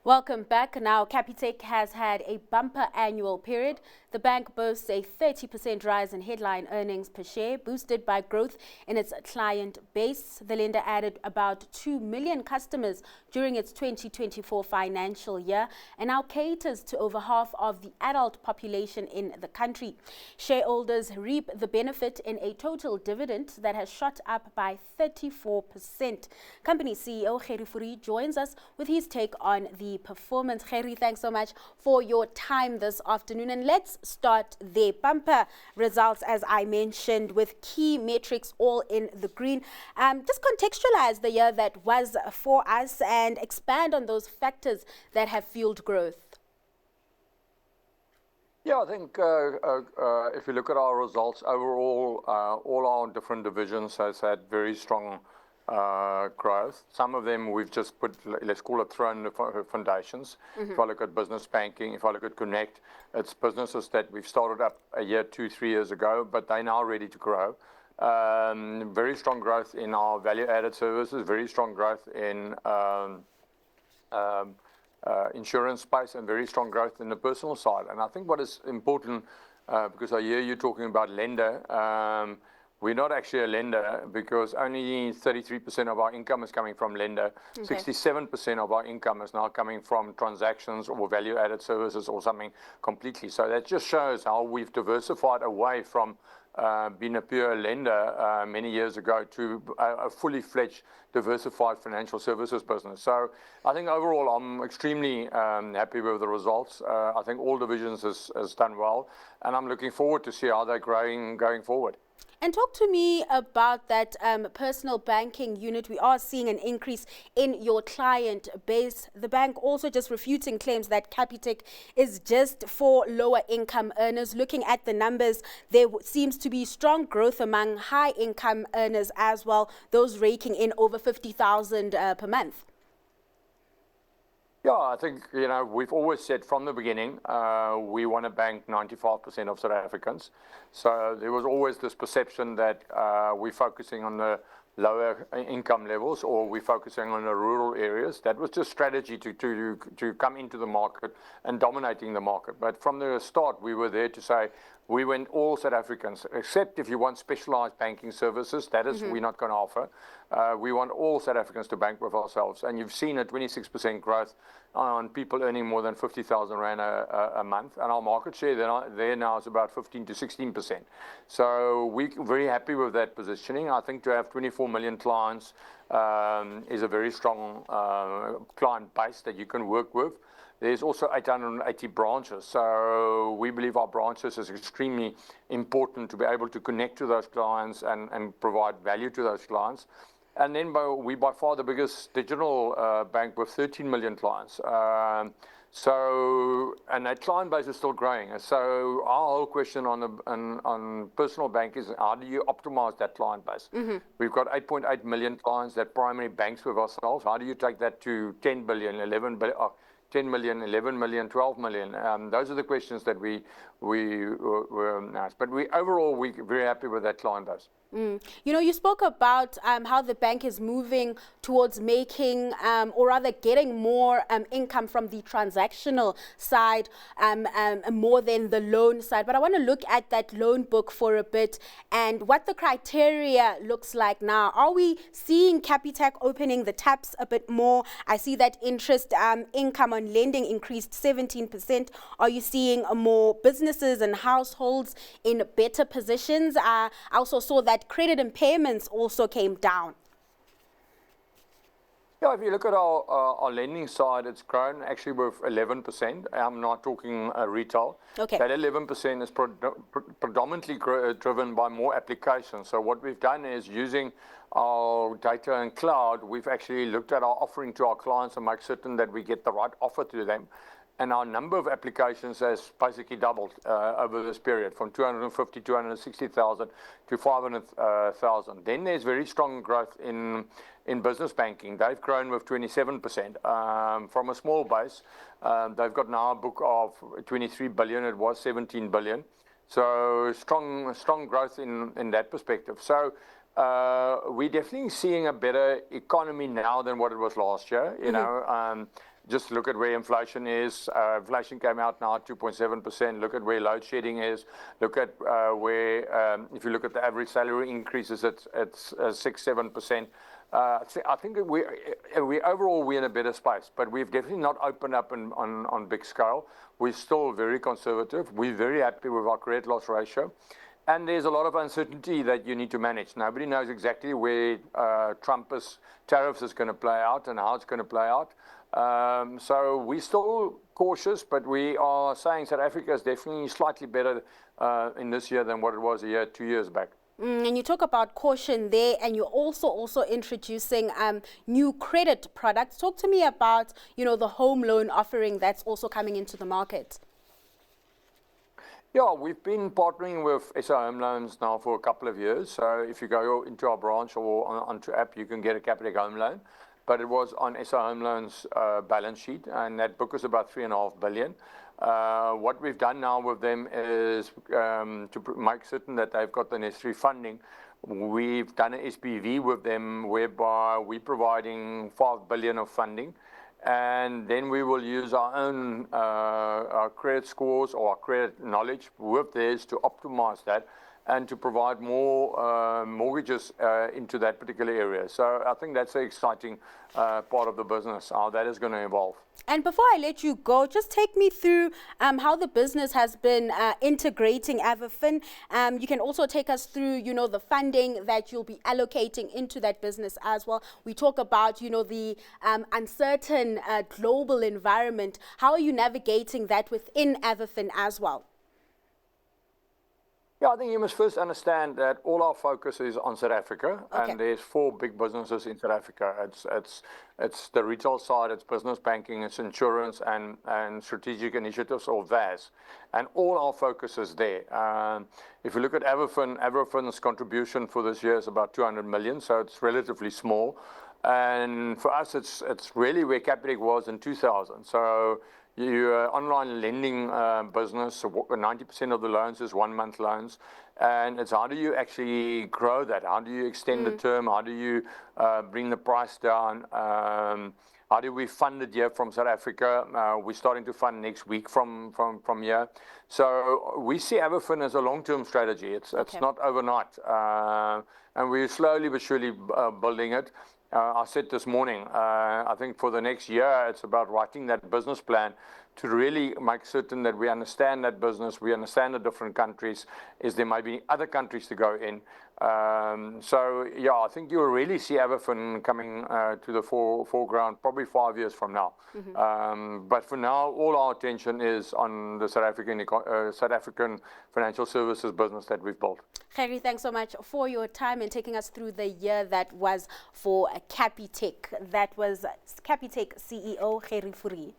Welcome back. Now, Capitec has had a bumper annual period. The bank boasts a 30% rise in headline earnings per share, boosted by growth in its client base. The lender added about 2 million customers during its 2024 financial year and now caters to over half of the adult population in the country. Shareholders reap the benefit in a total dividend that has shot up by 34%. Company CEO Gerrie Fourie joins us with his take on the performance. Gerrie, thanks so much for your time this afternoon. And let's start there. Bumper results, as I mentioned, with key metrics all in the green. Just contextualize the year that was for us and expand on those factors that have fueled growth. Yeah, I think if you look at our results overall, all our different divisions has had very strong growth. Some of them we've just put, let's call it, thrown the foundations. If I look at business banking, if I look at Connect, it's businesses that we've started up a year, 2-3 years ago, but they're now ready to grow. Very strong growth in our value-added services, very strong growth in insurance space, and very strong growth in the personal side. And I think what is important, because I hear you talking about lender, we're not actually a lender because only 33% of our income is coming from lender. 67% of our income is now coming from transactions or value-added services or something completely. So that just shows how we've diversified away from being a pure lender many years ago to a fully fledged diversified financial services business. So I think overall I'm extremely happy with the results. I think all divisions has done well, and I'm looking forward to see how they're growing going forward. And talk to me about that personal banking unit. We are seeing an increase in your client base. The bank also just refuting claims that Capitec is just for lower income earners. Looking at the numbers, there seems to be strong growth among high income earners as well, those raking in over 50,000 per month. Yeah, I think, we've always said from the beginning, we want to bank 95% of South Africans. So there was always this perception that we're focusing on the lower income levels or we're focusing on the rural areas. That was just strategy to come into the market and dominating the market. But from the start, we were there to say, we want all South Africans, except if you want specialized banking services, that is we're not going to offer. We want all South Africans to bank with ourselves. And you've seen a 26% growth on people earning more than 50,000 Rand a month. And our market share there now is about 15 to 16%. So we're very happy with that positioning. I think to have 24 million clients is a very strong client base that you can work with. There's also 880 branches. So we believe our branches is extremely important to be able to connect to those clients and provide value to those clients. And then we by far the biggest digital bank with 13 million clients. And that client base is still growing. So our whole question on personal bank is, how do you optimize that client base? We've got 8.8 million clients that primary banks with ourselves. How do you take that to 10 billion, 11 billion? 10 million, 11 million, 12 million. Those are the questions that we asked. But overall, we're very happy with that client base. You spoke about how the bank is moving towards making or rather getting more income from the transactional side more than the loan side. But I want to look at that loan book for a bit and what the criteria looks like now. Are we seeing Capitec opening the taps a bit more? I see that interest income on lending increased 17%. Are you seeing more businesses and households in better positions? I also saw that credit impairments also came down. Yeah, if you look at our lending side, it's grown actually with 11%. I'm not talking retail. Okay. That 11% is predominantly driven by more applications. So what we've done is using our data and cloud, we've actually looked at our offering to our clients and make certain that we get the right offer to them. And our number of applications has basically doubled over this period, from 250, 260,000 to 500,000. Then there's very strong growth in business banking. They've grown with 27%. From a small base, they've got now a book of 23 billion. It was 17 billion. So strong growth in that perspective. So we're definitely seeing a better economy now than what it was last year. Just look at where inflation is. Inflation came out now at 2.7%. Look at where load shedding is. Look at where, if you look at the average salary increases, it's 6-7%. I think we overall we're in a better space, but we've definitely not opened up on big scale. We're still very conservative. We're very happy with our credit loss ratio. And there's a lot of uncertainty that you need to manage. Nobody knows exactly where Trump's tariffs is going to play out and how it's going to play out. So we're still cautious, but we are saying South Africa is definitely slightly better in this year than what it was 2 years back. And you talk about caution there, and you're also introducing new credit products. Talk to me about, the home loan offering that's also coming into the market. Yeah, we've been partnering with SA Home Loans now for a couple of years. So if you go into our branch or onto app, you can get a Capitec home loan. But it was on SA Home Loans balance sheet, and that book is about 3.5 billion. What we've done now with them is to make certain that they've got the necessary funding. We've done an SPV with them whereby we're providing 5 billion of funding. And then we will use our own our credit scores or our credit knowledge with theirs to optimize that and to provide more mortgages into that particular area. So I think that's an exciting part of the business, how that is going to evolve. And before I let you go, just take me through how the business has been integrating Avafin. You can also take us through, the funding that you'll be allocating into that business as well. We talk about, the uncertain global environment. How are you navigating that within Avafin as well? Yeah, I think you must first understand that all our focus is on South Africa, and there's 4 big businesses in South Africa. It's the retail side, it's business banking, it's insurance, and strategic initiatives, or VAS, and all our focus is there. If you look at Avafin's contribution for this year is about 200 million, so it's relatively small. And for us, it's really where Capitec was in 2000. So your online lending business, 90% of the loans is 1-month loans. And it's how do you actually grow that? How do you extend the term? How do you bring the price down? How do we fund it here from South Africa? We're starting to fund next week from here. So we see Avafin as a long-term strategy. It's not overnight. And we're slowly but surely building it. I said this morning, I think for the next year, it's about writing that business plan to really make certain that we understand that business, we understand the different countries, there might be other countries to go in. So, yeah, I think you'll really see Avafin coming to the foreground probably 5 years from now. But for now, all our attention is on the South African financial services business that we've built. Gerrie, thanks so much for your time and taking us through the year that was for Capitec. That was Capitec CEO Gerrie Fourie.